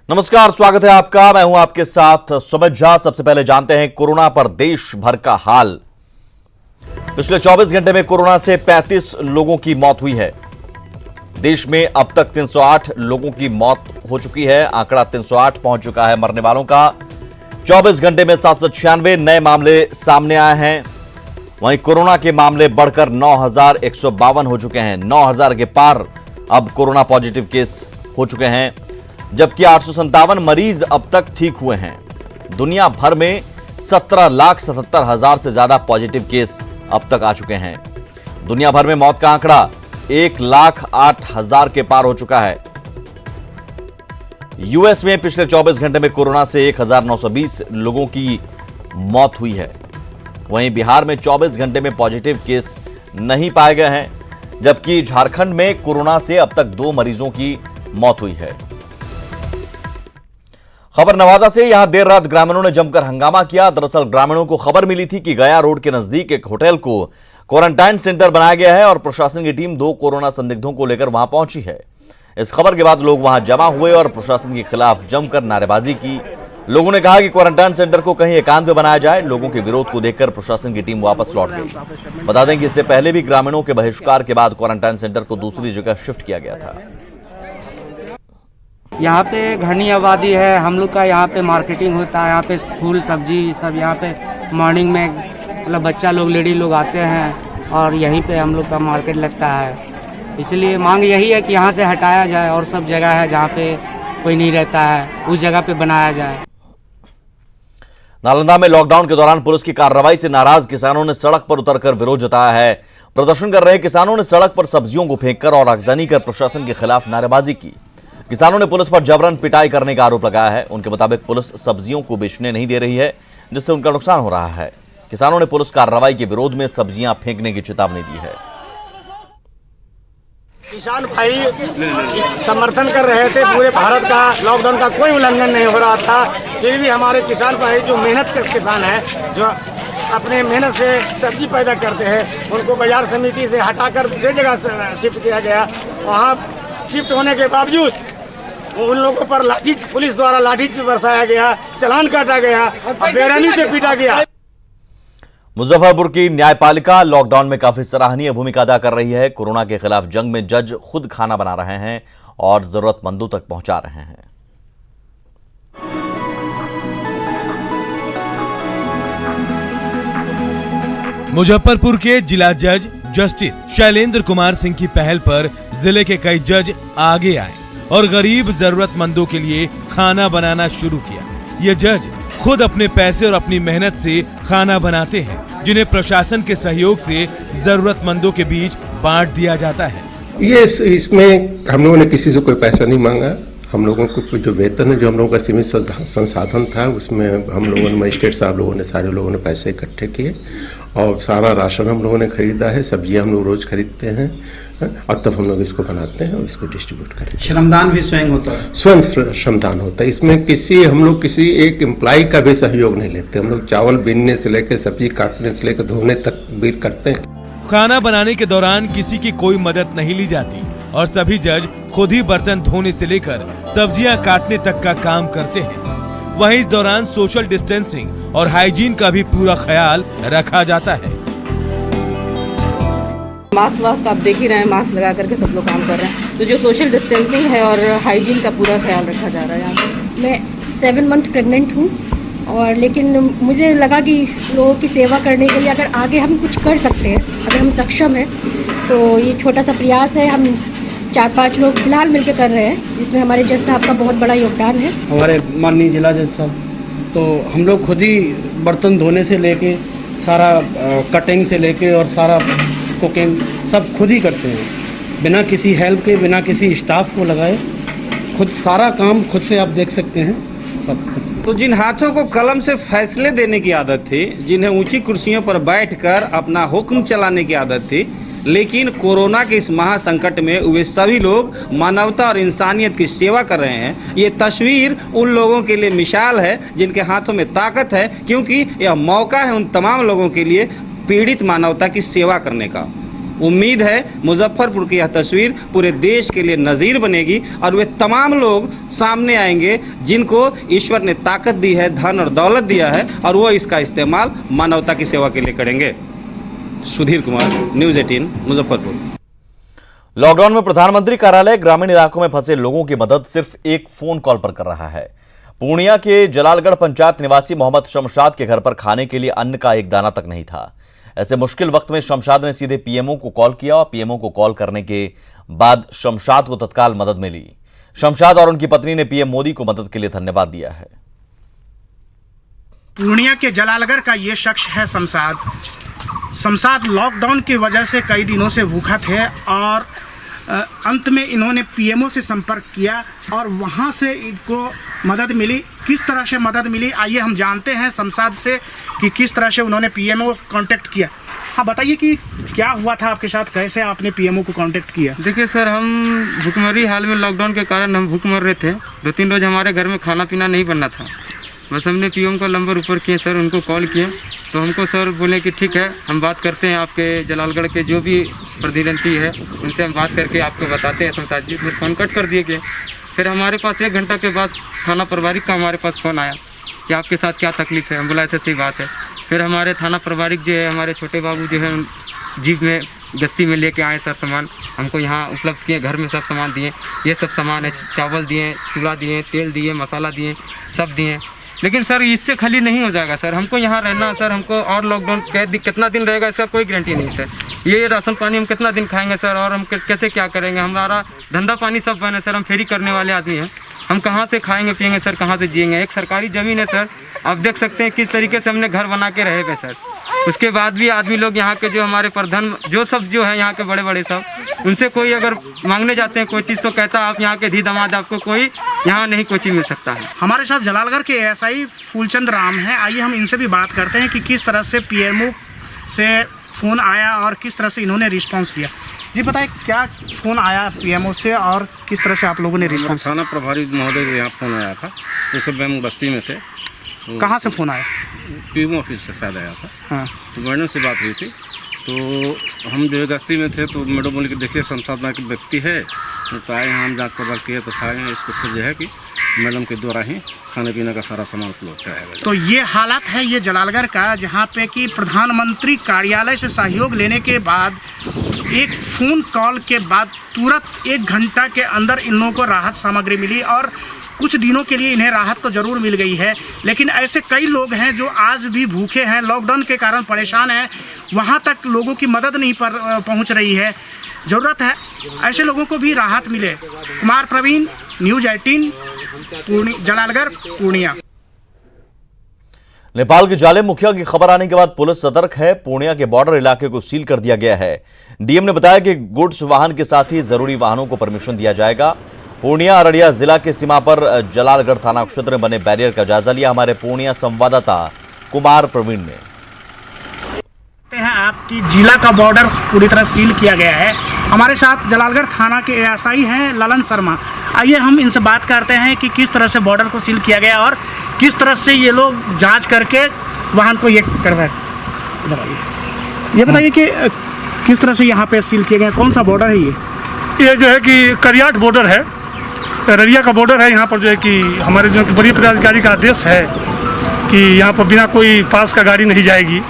नमस्कार, स्वागत है आपका। मैं हूं आपके साथ सुमित झा। सबसे पहले जानते हैं कोरोना पर देश भर का हाल। पिछले 24 घंटे में कोरोना से 35 लोगों की मौत हुई है। देश में अब तक 308 लोगों की मौत हो चुकी है। आंकड़ा 308 पहुंच चुका है मरने वालों का। 24 घंटे में 796 नए मामले सामने आए हैं। वहीं कोरोना के मामले बढ़कर 9,152 हो चुके हैं। 9,000 के पार अब कोरोना पॉजिटिव केस हो चुके हैं, जबकि 857 मरीज अब तक ठीक हुए हैं। दुनिया भर में 17,77,000 से ज्यादा पॉजिटिव केस अब तक आ चुके हैं। दुनिया भर में मौत का आंकड़ा 1,08,000 के पार हो चुका है। यूएस में पिछले 24 घंटे में कोरोना से 1,920 लोगों की मौत हुई है। वहीं बिहार में 24 घंटे में पॉजिटिव केस नहीं पाए गए हैं, जबकि झारखंड में कोरोना से अब तक 2 मरीजों की मौत हुई है। खबर नवादा से। यहां देर रात ग्रामीणों ने जमकर हंगामा किया। दरअसल ग्रामीणों को खबर मिली थी कि गया रोड के नजदीक एक होटल को क्वारंटाइन सेंटर बनाया गया है और प्रशासन की टीम 2 कोरोना संदिग्धों को लेकर वहां पहुंची है। इस खबर के बाद लोग वहां जमा हुए और प्रशासन के खिलाफ जमकर नारेबाजी की। लोगों ने कहा कि क्वारंटाइन सेंटर को कहीं एकांत में बनाया जाए। लोगों के विरोध को देखकर प्रशासन की टीम वापस लौट गई। बता दें कि इससे पहले भी ग्रामीणों के बहिष्कार के बाद क्वारंटाइन सेंटर को दूसरी जगह शिफ्ट किया गया था। यहाँ पे घनी आबादी है। हम लोग का यहाँ पे मार्केटिंग होता है। यहाँ पे फूल सब्जी सब यहाँ पे मॉर्निंग में मतलब बच्चा लोग लेडी लोग आते हैं और यहीं पे हम लोग का मार्केट लगता है। इसलिए मांग यही है कि यहाँ से हटाया जाए और सब जगह है जहाँ पे कोई नहीं रहता है उस जगह पे बनाया जाए। नालंदा में लॉकडाउन के दौरान पुलिस की कार्रवाई से नाराज किसानों ने सड़क पर उतरकर विरोध जताया है। प्रदर्शन कर रहे किसानों ने सड़क पर सब्जियों को फेंककर और आगजनी कर प्रशासन के खिलाफ नारेबाजी की। किसानों ने पुलिस पर जबरन पिटाई करने का आरोप लगाया है। उनके मुताबिक पुलिस सब्जियों को बेचने नहीं दे रही है, जिससे उनका नुकसान हो रहा है। किसानों ने पुलिस कार्रवाई के विरोध में सब्जियां फेंकने की चेतावनी दी है। किसान भाई समर्थन कर रहे थे। पूरे भारत का लॉकडाउन का कोई उल्लंघन नहीं हो रहा था, फिर भी हमारे किसान भाई जो मेहनत के किसान है, जो अपने मेहनत से सब्जी पैदा करते हैं, उनको बाजार समिति से हटाकर दूसरी जगह शिफ्ट किया गया। वहाँ शिफ्ट होने के बावजूद उन लोगों पर लाठी पुलिस द्वारा लाठी बरसाया गया, चालान काटा गया, बेरहमी से पीटा गया। मुजफ्फरपुर की न्यायपालिका लॉकडाउन में काफी सराहनीय भूमिका अदा कर रही है। कोरोना के खिलाफ जंग में जज खुद खाना बना रहे हैं और जरूरतमंदों तक पहुंचा रहे हैं। मुजफ्फरपुर के जिला जज जस्टिस शैलेंद्र कुमार सिंह की पहल पर जिले के कई जज आगे आए और गरीब जरूरतमंदों के लिए खाना बनाना शुरू किया। ये जज खुद अपने पैसे और अपनी मेहनत से खाना बनाते हैं, जिन्हें प्रशासन के सहयोग से जरूरतमंदों के बीच बांट दिया जाता है। ये इसमें हम लोगों ने किसी से कोई पैसा नहीं मांगा। हम लोगों को जो वेतन है, जो हम लोगों का सीमित संसाधन था, उसमें हम लोगों ने मजिस्ट्रेट साहब लोगों ने सारे लोगों ने पैसे इकट्ठे किए और सारा राशन हम लोगों ने खरीदा है। सब्जियां हम लोग रोज खरीदते हैं और तब हम लोग इसको बनाते हैं और इसको डिस्ट्रीब्यूट करते हैं। श्रमदान भी स्वयं होता है? स्वयं श्रमदान होता है। इसमें हम लोग किसी एक एम्प्लॉय का भी सहयोग नहीं लेते। हम लोग चावल बीनने से लेकर सब्जी काटने से लेकर धोने तक भी करते हैं। खाना बनाने के दौरान किसी की कोई मदद नहीं ली जाती और सभी जज खुद ही बर्तन धोने से लेकर सब्जियां काटने तक का काम करते हैं। वहीं इस दौरान सोशल डिस्टेंसिंग और हाइजीन का भी पूरा ख्याल रखा जाता है। मास्क आप देख ही रहे हैं, मास्क लगा करके सब लोग काम कर रहे हैं। तो जो सोशल डिस्टेंसिंग है और हाइजीन का पूरा ख्याल रखा जा रहा है यहाँ पे। मैं 7 मंथ प्रेग्नेंट हूँ और लेकिन मुझे लगा कि लोगों की सेवा करने के लिए अगर आगे हम कुछ कर सकते हैं, अगर हम सक्षम हैं, तो ये छोटा सा प्रयास है। हम 4-5 लोग फिलहाल मिलकर कर रहे हैं, जिसमें हमारे जज साहब का बहुत बड़ा योगदान है। हमारे माननीय जिला जज साहब, तो हम लोग खुद ही बर्तन धोने से लेके सारा कटिंग से लेके और सारा कुकिंग सब खुद ही करते हैं, बिना किसी हेल्प के, बिना किसी स्टाफ को लगाए। खुद सारा काम खुद से आप देख सकते हैं सब खुद। तो जिन हाथों को कलम से फैसले देने की आदत थी, जिन्हें ऊंची कुर्सियों पर बैठकर अपना हुक्म चलाने की आदत थी, लेकिन कोरोना के इस महासंकट में वे सभी लोग मानवता और इंसानियत की सेवा कर रहे हैं। ये तस्वीर उन लोगों के लिए मिसाल है जिनके हाथों में ताकत है, क्योंकि यह मौका है उन तमाम लोगों के लिए पीड़ित मानवता की सेवा करने का। उम्मीद है मुजफ्फरपुर की यह तस्वीर पूरे देश के लिए नज़ीर बनेगी और वे तमाम लोग सामने आएंगे जिनको ईश्वर ने ताकत दी है, धन और दौलत दिया है, और वो इसका इस्तेमाल मानवता की सेवा के लिए करेंगे। सुधीर कुमार, न्यूज़ 18, मुजफ्फरपुर। लॉकडाउन में प्रधानमंत्री कार्यालय ग्रामीण इलाकों में फंसे लोगों की मदद सिर्फ एक फोन कॉल पर कर रहा है। पूर्णिया के जलालगढ़ पंचायत निवासी मोहम्मद शमशाद के घर पर खाने के लिए अन्न का एक दाना तक नहीं था। ऐसे मुश्किल वक्त में शमशाद ने सीधे पीएमओ को कॉल किया और पीएमओ को कॉल करने के बाद शमशाद को तत्काल मदद मिली। शमशाद और उनकी पत्नी ने पीएम मोदी को मदद के लिए धन्यवाद दिया है। पूर्णिया के जलालगढ़ का ये शख्स है शमशाद लॉकडाउन की वजह से कई दिनों से भूखा थे और अंत में इन्होंने पीएमओ से संपर्क किया और वहाँ से इनको मदद मिली। किस तरह से मदद मिली आइए हम जानते हैं शमशाद से कि किस तरह से उन्होंने पीएमओ कांटेक्ट किया। हाँ बताइए कि क्या हुआ था आपके साथ, कैसे आपने पीएमओ को कांटेक्ट किया? देखिए सर, हम भूखमरी हाल में लॉकडाउन के कारण हम भूख मर रहे थे। 2-3 रोज हमारे घर में खाना पीना नहीं बनना था। बस हमने पीएम का नंबर ऊपर किए सर, उनको कॉल किए तो हमको सर बोले कि ठीक है हम बात करते हैं, आपके जलालगढ़ के जो भी प्रतिनिधि है उनसे हम बात करके आपको बताते हैं। शमशाद जी फिर फ़ोन कट कर दिए गए। फिर हमारे पास 1 घंटा के बाद थाना प्रभारिक का हमारे पास फ़ोन आया कि आपके साथ क्या तकलीफ़ है। हम बोला ऐसे सही बात है। फिर हमारे थाना प्रभारिक जो है, हमारे छोटे बाबू जो है, जीप में गश्ती में लेके आए सर सामान, हमको यहाँ उपलब्ध किए। घर में सब सामान दिए, ये सब सामान है, चावल दिए, चूड़ा दिए, तेल दिए, मसाला दिए, सब दिए। लेकिन सर इससे खाली नहीं हो जाएगा सर, हमको यहाँ रहना सर, हमको और लॉकडाउन कितना दिन रहेगा इसका कोई गारंटी नहीं सर। ये राशन पानी हम कितना दिन खाएंगे सर, और हम कैसे क्या करेंगे? हमारा धंधा पानी सब बंद है सर, हम फेरी करने वाले आदमी हैं। हम कहाँ से खाएंगे पिएंगे सर, कहाँ से जिएंगे? एक सरकारी ज़मीन है सर, आप देख सकते हैं किस तरीके से हमने घर बना के रहे गए सर। उसके बाद भी आदमी लोग यहाँ के जो हमारे प्रधान जो सब जो है यहाँ के बड़े बड़े सब, उनसे कोई अगर मांगने जाते हैं कोई चीज़ तो कहता है आप यहाँ के धी दमाद, आपको कोई यहाँ नहीं कोई चीज़ मिल सकता है। हमारे साथ जलालगढ़ के एएसआई फूलचंद राम हैं, आइए हम इनसे भी बात करते हैं कि किस तरह से पीएमओ से फ़ोन आया और किस तरह से इन्होंने रिस्पांस दिया। जी बताइए क्या फ़ोन आया पीएमओ से और किस तरह से आप लोगों ने रिस्पांस? थाना प्रभारी महोदय को यहाँ फ़ोन आया था, उस समय हम बस्ती में थे। तो कहाँ से फ़ोन आया? पीएमओ ऑफिस से शायद आया था। हाँ, तो मैडम से बात हुई थी, तो हम जो गश्ती में थे तो मैडम बोले कि देखिए शमशाद नाम के व्यक्ति है, तो आए यहाँ हम जाँच पड़ताल किए तो था इसको फिर जो है कि मैडम के द्वारा ही खाने पीने का सारा सामान उपलब्ध कराया। तो ये हालात है ये जलालगढ़ का, जहाँ पे कि प्रधानमंत्री कार्यालय से सहयोग लेने के बाद एक फ़ोन कॉल के बाद तुरंत 1 घंटा के अंदर इन लोगों को राहत सामग्री मिली और कुछ दिनों के लिए इन्हें राहत तो ज़रूर मिल गई है। लेकिन ऐसे कई लोग हैं जो आज भी भूखे हैं, लॉकडाउन के कारण परेशान हैं, वहाँ तक लोगों की मदद नहीं पहुँच रही है। ज़रूरत है ऐसे लोगों को भी राहत मिले। कुमार प्रवीण, न्यूज़ 18, जलालगढ़, पूर्णिया। नेपाल के जाले मुखिया की खबर आने के बाद पुलिस सतर्क है। पूर्णिया के बॉर्डर इलाके को सील कर दिया गया है। डीएम ने बताया कि गुड्स वाहन के साथ ही जरूरी वाहनों को परमिशन दिया जाएगा। पूर्णिया अररिया जिला के सीमा पर जलालगढ़ थाना क्षेत्र में बने बैरियर का जायजा लिया हमारे पूर्णिया संवाददाता कुमार प्रवीण ने। आपकी जिला का बॉर्डर पूरी तरह सील किया गया है। हमारे साथ जलालगढ़ थाना के एएसआई हैं ललन शर्मा, आइए हम इनसे बात करते हैं कि किस तरह से बॉर्डर को सील किया गया और किस तरह से ये लोग जांच करके वाहन को ये करवाए। ये बताइए कि किस तरह से यहाँ पे सील किया गया, कौन सा बॉर्डर है ये जो है कि करियाट बॉर्डर है, अररिया का बॉर्डर है। यहाँ पर जो है कि हमारे जो बड़ी पदाधिकारी का आदेश है कि यहाँ पर बिना कोई पास का गाड़ी नहीं जाएगी,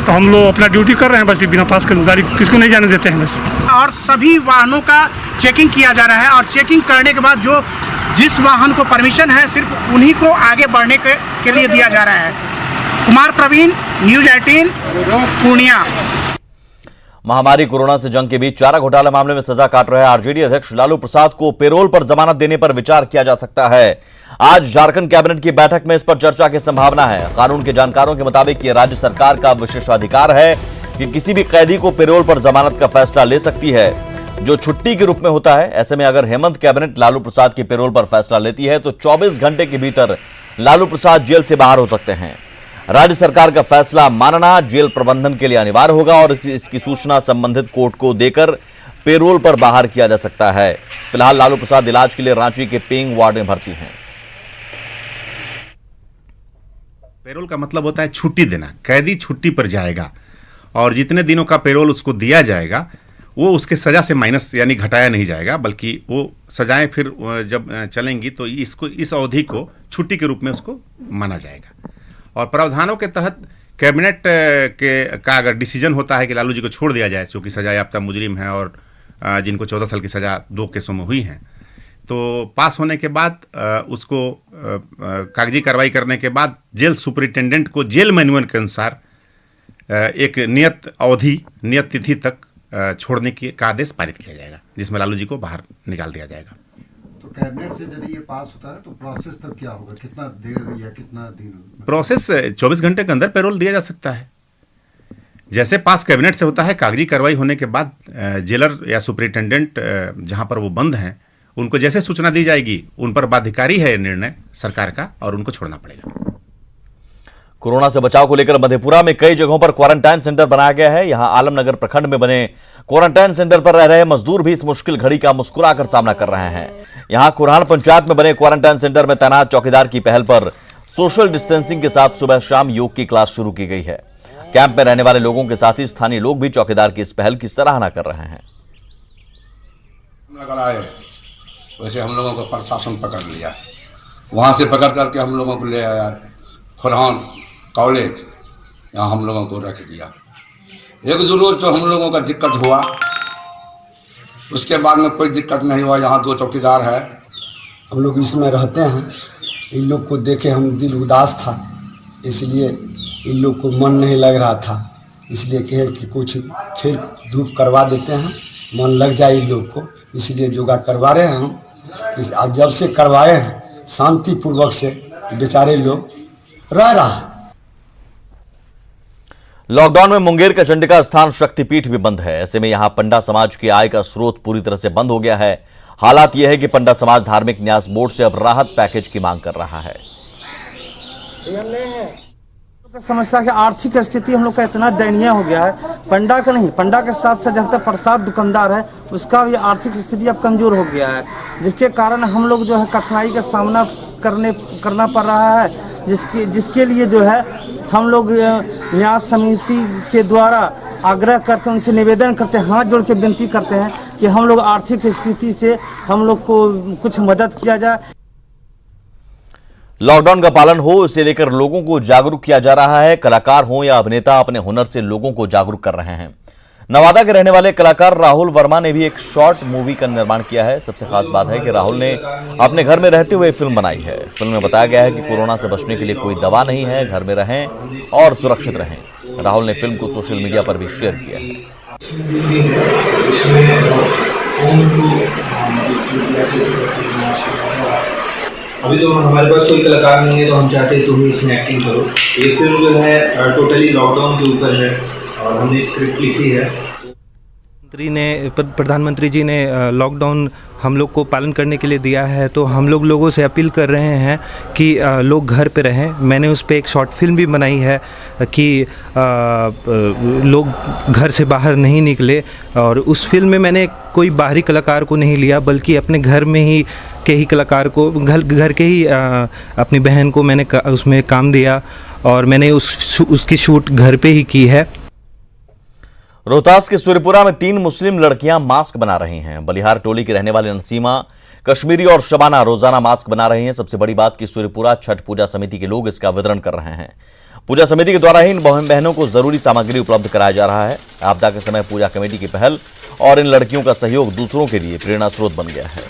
तो हम लोग अपना ड्यूटी कर रहे हैं। बस बिना पास के गाड़ी किसको नहीं जाने देते हैं बस। और सभी वाहनों का चेकिंग किया जा रहा है और चेकिंग करने के बाद जो जिस वाहन को परमिशन है सिर्फ उन्हीं को आगे बढ़ने के लिए दिया जा रहा है। कुमार प्रवीण, न्यूज़ 18, पूर्णिया। महामारी कोरोना से जंग के बीच चारा घोटाला मामले में सजा काट रहे आरजेडी अध्यक्ष लालू प्रसाद को पेरोल पर जमानत देने पर विचार किया जा सकता है। आज झारखंड कैबिनेट की बैठक में इस पर चर्चा की संभावना है। कानून के जानकारों के मुताबिक यह राज्य सरकार का विशेषाधिकार है कि किसी भी कैदी को पेरोल पर जमानत का फैसला ले सकती है, जो छुट्टी के रूप में होता है। ऐसे में अगर हेमंत कैबिनेट लालू प्रसाद की पेरोल पर फैसला लेती है तो 24 घंटे के भीतर लालू प्रसाद जेल से बाहर हो सकते हैं। राज्य सरकार का फैसला मानना जेल प्रबंधन के लिए अनिवार्य होगा और इसकी सूचना संबंधित कोर्ट को देकर पेरोल पर बाहर किया जा सकता है। फिलहाल लालू प्रसाद इलाज के लिए रांची के पेइंग वार्ड में भर्ती हैं। पेरोल का मतलब होता है छुट्टी देना, कैदी छुट्टी पर जाएगा और जितने दिनों का पेरोल उसको दिया जाएगा वो उसके सज़ा से माइनस यानी घटाया नहीं जाएगा, बल्कि वो सजाएं फिर जब चलेंगी तो इस अवधि को छुट्टी के रूप में उसको माना जाएगा। और प्रावधानों के तहत कैबिनेट का अगर डिसीजन होता है कि लालू जी को छोड़ दिया जाए, चूँकि सजा याफ्ता मुजरिम है और जिनको 14 साल की सज़ा 2 केसों में हुई है, तो पास होने के बाद उसको कागजी कार्रवाई करने के बाद जेल सुपरिटेंडेंट को जेल मैनुअल के अनुसार एक नियत अवधि, नियत तिथि तक छोड़ने का आदेश पारित किया जाएगा, जिसमें लालू जी को बाहर निकाल दिया जाएगा। तो कैबिनेट से यदि ये पास होता है तो प्रोसेस तब क्या होगा, कितना देर या कितना दिन? प्रोसेस 24 घंटे के अंदर पेरोल दिया जा सकता है। जैसे पास कैबिनेट से होता है, कागजी कार्रवाई होने के बाद जेलर या सुपरिटेंडेंट जहां पर वो बंद हैं उनको जैसे सूचना दी जाएगी, उन पर बाध्यकारी है निर्णय सरकार का और उनको छोड़ना पड़ेगा। कोरोना से बचाव को लेकर मधेपुरा में कई जगहों पर क्वारंटाइन सेंटर बनाया गया है। यहां आलमनगर प्रखंड में बने क्वारंटाइन सेंटर पर रह रहे मजदूर भी इस मुश्किल घड़ी का मुस्कुराकर सामना कर रहे हैं। यहां कुरहान पंचायत में बने क्वारंटाइन सेंटर में तैनात चौकीदार की पहल पर सोशल डिस्टेंसिंग के साथ सुबह शाम योग की क्लास शुरू की गई है। कैंप में रहने वाले लोगों के साथ ही स्थानीय लोग भी चौकीदार की इस पहल की सराहना कर रहे हैं। वैसे हम लोगों को प्रशासन पकड़ लिया, वहां से पकड़ करके हम लोगों को ले आया खुरहान कॉलेज, यहाँ हम लोगों को रख दिया। 1-2 रोज तो हम लोगों का दिक्कत हुआ, उसके बाद में कोई दिक्कत नहीं हुआ। यहाँ 2 चौकीदार है, हम लोग इसमें रहते हैं। इन लोग को देखे हम दिल उदास था, इसलिए इन लोग को मन नहीं लग रहा था, इसलिए कहे कि कुछ खेल धूप करवा देते हैं, मन लग जाए इन लोग को, इसलिए योगा करवा रहे हैं हम। आज जब से करवाए हैं शांतिपूर्वक से बेचारे लोग रह रहा। लॉकडाउन में मुंगेर का चंडिका स्थान शक्तिपीठ भी बंद है। ऐसे में यहां पंडा समाज की आय का स्रोत पूरी तरह से बंद हो गया है। हालात यह है कि पंडा समाज धार्मिक न्यास बोर्ड से अब राहत पैकेज की मांग कर रहा है। समस्या की आर्थिक स्थिति हम लोग का इतना दयनीय हो गया है, पंडा का नहीं, पंडा के साथ साथ जहाँ तक प्रसाद दुकानदार है उसका भी आर्थिक स्थिति अब कमजोर हो गया है, जिसके कारण हम लोग जो है कठिनाई का सामना करना पड़ रहा है, जिसके लिए जो है हम लोग न्यास समिति के द्वारा आग्रह करते हैं, उनसे निवेदन करते हैं, हाथ जोड़ के विनती करते हैं कि हम लोग आर्थिक स्थिति से हम लोग को कुछ मदद किया जाए। लॉकडाउन का पालन हो, इसे लेकर लोगों को जागरूक किया जा रहा है। कलाकार हो या अभिनेता अपने हुनर से लोगों को जागरूक कर रहे हैं। नवादा के रहने वाले कलाकार राहुल वर्मा ने भी एक शॉर्ट मूवी का निर्माण किया है। सबसे खास बात है कि राहुल ने अपने घर में रहते हुए फिल्म बनाई है। फिल्म में बताया गया है कि कोरोना से बचने के लिए कोई दवा नहीं है, घर में रहें और सुरक्षित रहें। राहुल ने फिल्म को सोशल मीडिया पर भी शेयर किया है। अभी तो हमारे पास कोई कलाकार नहीं है, तो हम चाहते हैं तुम इसमें एक्टिंग करो। ये फिल्म जो है टोटली लॉकडाउन के ऊपर है और हमने स्क्रिप्ट लिखी है। प्रधानमंत्री जी ने लॉकडाउन हम लोग को पालन करने के लिए दिया है, तो हम लोगों से अपील कर रहे हैं कि लोग घर पे रहें। मैंने उस पर एक शॉर्ट फिल्म भी बनाई है कि लोग घर से बाहर नहीं निकले, और उस फिल्म में मैंने कोई बाहरी कलाकार को नहीं लिया, बल्कि अपने घर में ही के ही कलाकार को, घर के ही अपनी बहन को मैंने उसमें काम दिया, और मैंने उसकी शूट घर पे ही की है। रोहतास के सूर्यपुरा में 3 मुस्लिम लड़कियां मास्क बना रही हैं। बलिहार टोली की रहने वाली नसीमा, कश्मीरी और शबाना रोजाना मास्क बना रही हैं। सबसे बड़ी बात कि सूर्यपुरा छठ पूजा समिति के लोग इसका वितरण कर रहे हैं। पूजा समिति के द्वारा ही इन बहनों को जरूरी सामग्री उपलब्ध कराया जा रहा है। आपदा के समय पूजा कमेटी की पहल और इन लड़कियों का सहयोग दूसरों के लिए प्रेरणा स्रोत बन गया है।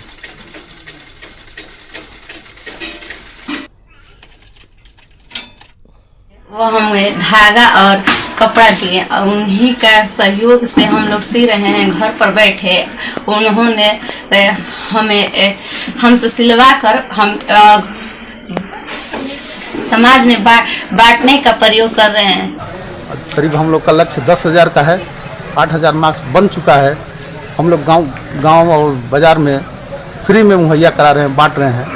वो हमें धागा और कपड़ा दिए, और उन्हीं का सहयोग से हम लोग सी रहे हैं घर पर बैठे। उन्होंने हमें हमसे सिलवा कर हम समाज में बांटने का प्रयोग कर रहे हैं। करीब हम लोग का लक्ष्य 10,000 का है। 8,000 मास्क बन चुका है। हम लोग गांव और बाजार में फ्री में मुहैया करा रहे हैं, बांट रहे हैं।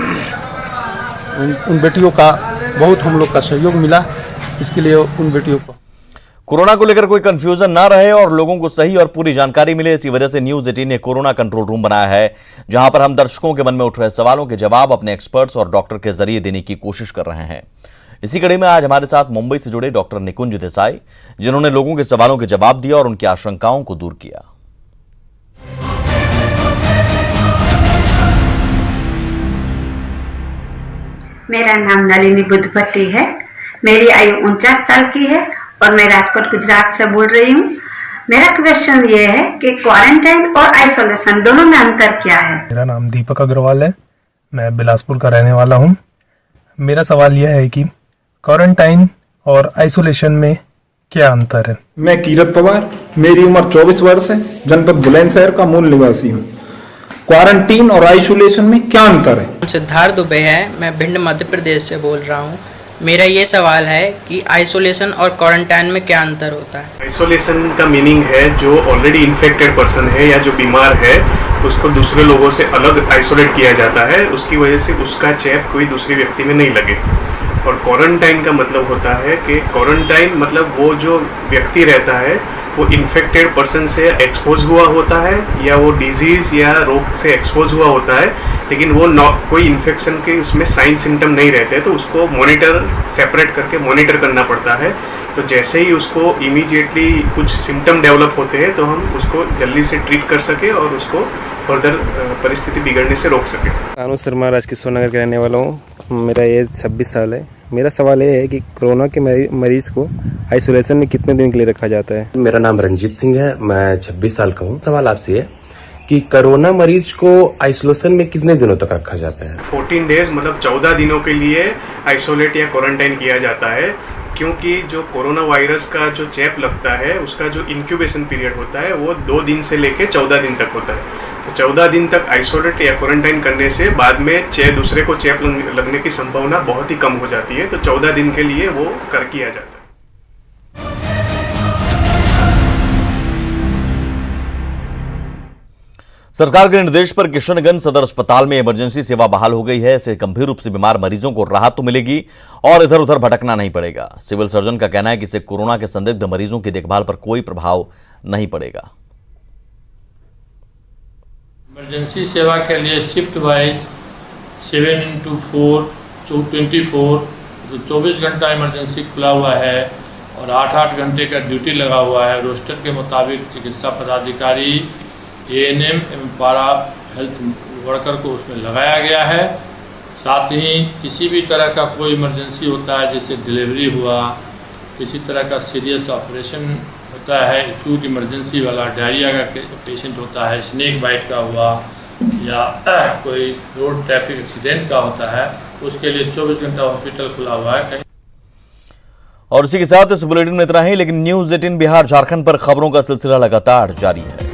उन बेटियों का बहुत हम लोग का सहयोग मिला, इसके लिए उन बेटियों को। कोरोना को लेकर कोई कंफ्यूजन ना रहे और लोगों को सही और पूरी जानकारी मिले, इसी वजह से न्यूज 18 ने कोरोना कंट्रोल रूम बनाया है, जहां पर हम दर्शकों के मन में उठ रहे सवालों के जवाब अपने एक्सपर्ट्स और डॉक्टर के जरिए देने की कोशिश कर रहे हैं। इसी कड़ी में आज हमारे साथ मुंबई से जुड़े डॉक्टर निकुंज देसाई, जिन्होंने लोगों के सवालों के जवाब दिया और उनकी आशंकाओं को दूर किया। मेरा नाम नलिनी बुद्धपट्टी है। मेरी आयु 49 साल की है और मैं राजकोट गुजरात से बोल रही हूँ। मेरा क्वेश्चन ये है कि क्वारंटाइन और आइसोलेशन दोनों में अंतर क्या है? मेरा नाम दीपक अग्रवाल है, मैं बिलासपुर का रहने वाला हूँ। मेरा सवाल यह है कि क्वारंटाइन और आइसोलेशन में क्या अंतर है? मैं कीरत पवार, मेरी उम्र 24 वर्ष है, जनपद बुलंदशहर का मूल निवासी हूँ। क्वारंटीन और आइसोलेशन में क्या अंतर है? सिद्धार्थ दुबे है, मैं भिंड मध्य प्रदेश से बोल रहा हूँ। मेरा ये सवाल है कि आइसोलेशन और क्वारंटाइन में क्या अंतर होता है? आइसोलेशन का मीनिंग है जो ऑलरेडी इन्फेक्टेड पर्सन है या जो बीमार है उसको दूसरे लोगों से अलग आइसोलेट किया जाता है, उसकी वजह से उसका चेप कोई दूसरे व्यक्ति में नहीं लगे। और क्वारंटाइन का मतलब होता है कि क्वारंटाइन मतलब वो जो व्यक्ति रहता है वो इन्फेक्टेड पर्सन से एक्सपोज हुआ होता है या वो डिजीज़ या रोग से एक्सपोज हुआ होता है, लेकिन वो कोई इन्फेक्शन के उसमें साइन सिम्टम नहीं रहते, तो उसको मॉनिटर सेपरेट करके मॉनिटर करना पड़ता है। तो जैसे ही उसको इमीडिएटली कुछ सिम्टम डेवलप होते हैं तो हम उसको जल्दी से ट्रीट कर सके और उसको फर्दर परिस्थिति बिगड़ने से रोक सके। अनुज शर्मा, राजकिशोर नगर के रहने वाला हूँ। मेरा एज 26 साल है। मेरा सवाल ये है कि कोरोना के मरीज को आइसोलेशन में कितने दिन के लिए रखा जाता है? मेरा नाम रंजीत सिंह है, मैं 26 साल का हूँ। सवाल आपसे है कि कोरोना मरीज को आइसोलेशन में कितने दिनों तक रखा जाता है? 14 डेज मतलब 14 दिनों के लिए आइसोलेट या क्वारंटाइन किया जाता है, क्योंकि जो कोरोना वायरस का जो चेप लगता है उसका जो इंक्यूबेशन पीरियड होता है वो 2 दिन से लेके 14 दिन तक होता है। तो 14 दिन तक आइसोलेट या क्वारंटाइन करने से बाद में दूसरे को चेप लगने की संभावना बहुत ही कम हो जाती है। तो 14 दिन के लिए वो किया जाता है। सरकार के निर्देश पर किशनगंज सदर अस्पताल में इमरजेंसी सेवा बहाल हो गई है। इससे गंभीर रूप से बीमार मरीजों को राहत तो मिलेगी और इधर उधर भटकना नहीं पड़ेगा। सिविल सर्जन का कहना है कि इससे कोरोना के संदिग्ध मरीजों की देखभाल पर कोई प्रभाव नहीं पड़ेगा। इमरजेंसी सेवा के लिए शिफ्ट वाइज 7x4 24 तो 24 घंटा इमरजेंसी खुला हुआ है और 8-8 घंटे का ड्यूटी लगा हुआ है। रोस्टर के मुताबिक चिकित्सा पदाधिकारी, ANM एवं पारा हेल्थ वर्कर को उसमें लगाया गया है। साथ ही किसी भी तरह का कोई इमरजेंसी होता है, जैसे डिलीवरी हुआ, किसी तरह का सीरियस ऑपरेशन होता है, एक्यूट इमरजेंसी वाला डायरिया का पेशेंट होता है, स्नेक बाइट का हुआ या कोई रोड ट्रैफिक एक्सीडेंट का होता है, उसके लिए 24 घंटा हॉस्पिटल खुला हुआ है। और इसी के साथ इस बुलेटिन में इतना ही, लेकिन न्यूज़ 18 बिहार झारखंड पर खबरों का सिलसिला लगातार जारी है।